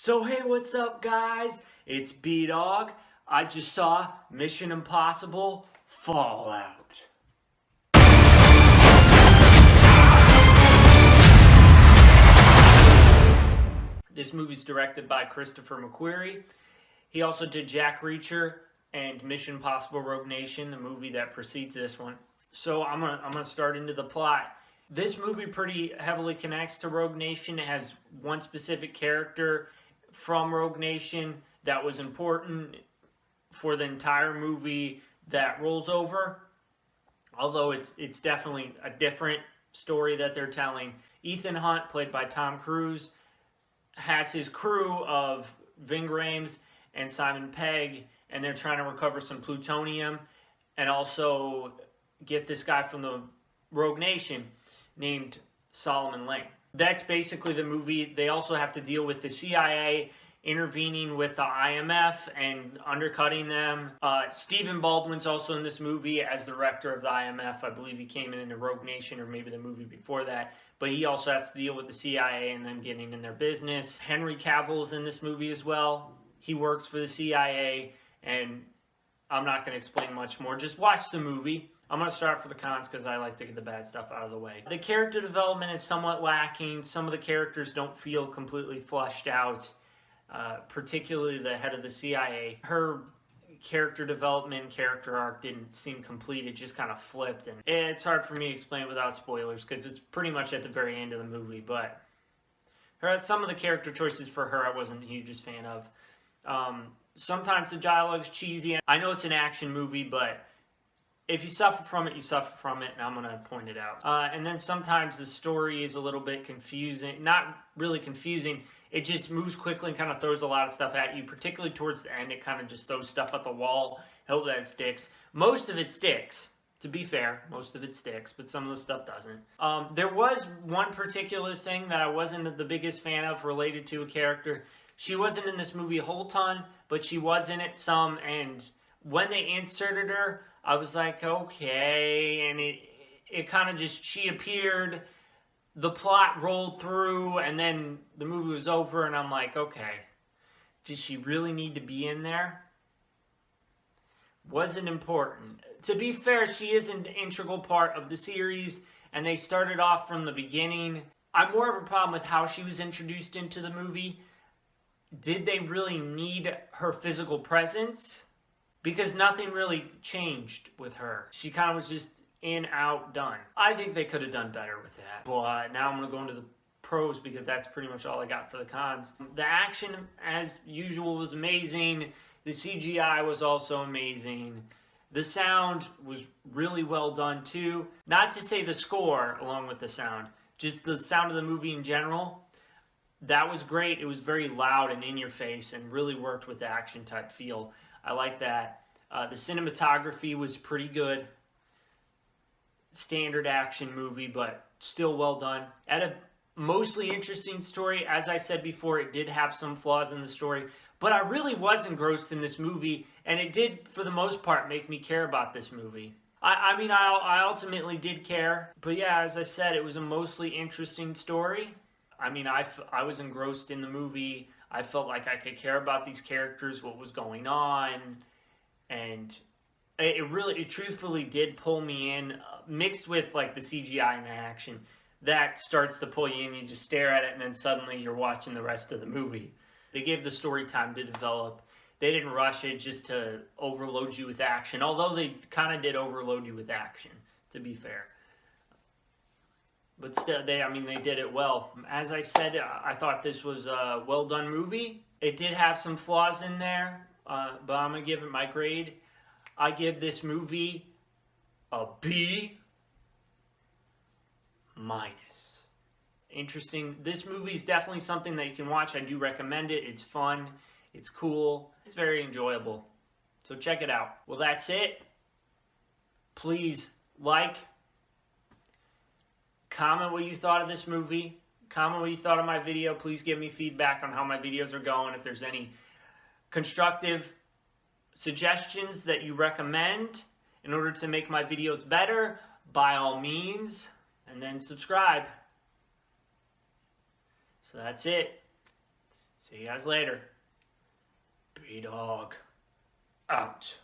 So hey, what's up guys? It's B-Dog. I just saw Mission Impossible Fallout. This movie's directed by Christopher McQuarrie. He also did Jack Reacher and Mission Impossible Rogue Nation, the movie that precedes this one. So I'm gonna start into the plot. This movie pretty heavily connects to Rogue Nation. It has one specific character from Rogue Nation that was important for the entire movie that rolls over. Although it's definitely a different story that they're telling. Ethan Hunt, played by Tom Cruise, has his crew of Ving Rhames and Simon Pegg, and they're trying to recover some plutonium and also get this guy from the Rogue Nation named Solomon Lane. That's basically the movie. They also have to deal with the CIA intervening with the IMF and undercutting them. Stephen Baldwin's also in this movie as the director of the IMF. I believe he came in the Rogue Nation or maybe the movie before that. But he also has to deal with the CIA and them getting in their business. Henry Cavill's in this movie as well. He works for the CIA, and I'm not going to explain much more. Just watch the movie. I'm going to start for the cons because I like to get the bad stuff out of the way. The character development is somewhat lacking. Some of the characters don't feel completely fleshed out, particularly the head of the CIA. Her character development, character arc didn't seem complete. It just kind of flipped. And it's hard for me to explain without spoilers because it's pretty much at the very end of the movie. But some of the character choices for her I wasn't the hugest fan of. Sometimes the dialogue's cheesy. I know it's an action movie, but if you suffer from it, you suffer from it, and I'm going to point it out. And then sometimes the story is a little bit confusing. Not really confusing. It just moves quickly and kind of throws a lot of stuff at you, particularly towards the end. It kind of just throws stuff at the wall. Hope that sticks. Most of it sticks, to be fair. Most of it sticks, but some of the stuff doesn't. There was one particular thing that I wasn't the biggest fan of related to a character. She wasn't in this movie a whole ton, but she was in it some, and when they inserted her, I was like, okay, and it kind of just, she appeared, the plot rolled through, and then the movie was over, and I'm like, okay, did she really need to be in there? Wasn't important. To be fair, she is an integral part of the series, and they started off from the beginning. I'm more of a problem with how she was introduced into the movie. Did they really need her physical presence? Because nothing really changed with her. She kind of was just in, out, done. I think they could have done better with that. But now I'm going to go into the pros because that's pretty much all I got for the cons. The action, as usual, was amazing. The CGI was also amazing. The sound was really well done too. Not to say the score along with the sound, just the sound of the movie in general. That was great. It was very loud and in your face and really worked with the action type feel. I like that. The cinematography was pretty good. Standard action movie, but still well done. Had a mostly interesting story. As I said before, it did have some flaws in the story, but I really was engrossed in this movie, and it did, for the most part, make me care about this movie. I ultimately did care, but yeah, as I said, it was a mostly interesting story. I was engrossed in the movie. I felt like I could care about these characters, what was going on, and it truthfully did pull me in, mixed with like the CGI and the action. That starts to pull you in, you just stare at it, and then suddenly you're watching the rest of the movie. They gave the story time to develop. They didn't rush it just to overload you with action, although they kind of did overload you with action, to be fair. But still, they did it well. As I said, I thought this was a well-done movie. It did have some flaws in there, but I'm going to give it my grade. I give this movie a B-. Interesting. This movie is definitely something that you can watch. I do recommend it. It's fun. It's cool. It's very enjoyable. So check it out. Well, that's it. Please like, comment what you thought of this movie. Comment what you thought of my video. Please give me feedback on how my videos are going. If there's any constructive suggestions that you recommend in order to make my videos better, by all means. And then subscribe. So that's it. See you guys later. B-Dog out.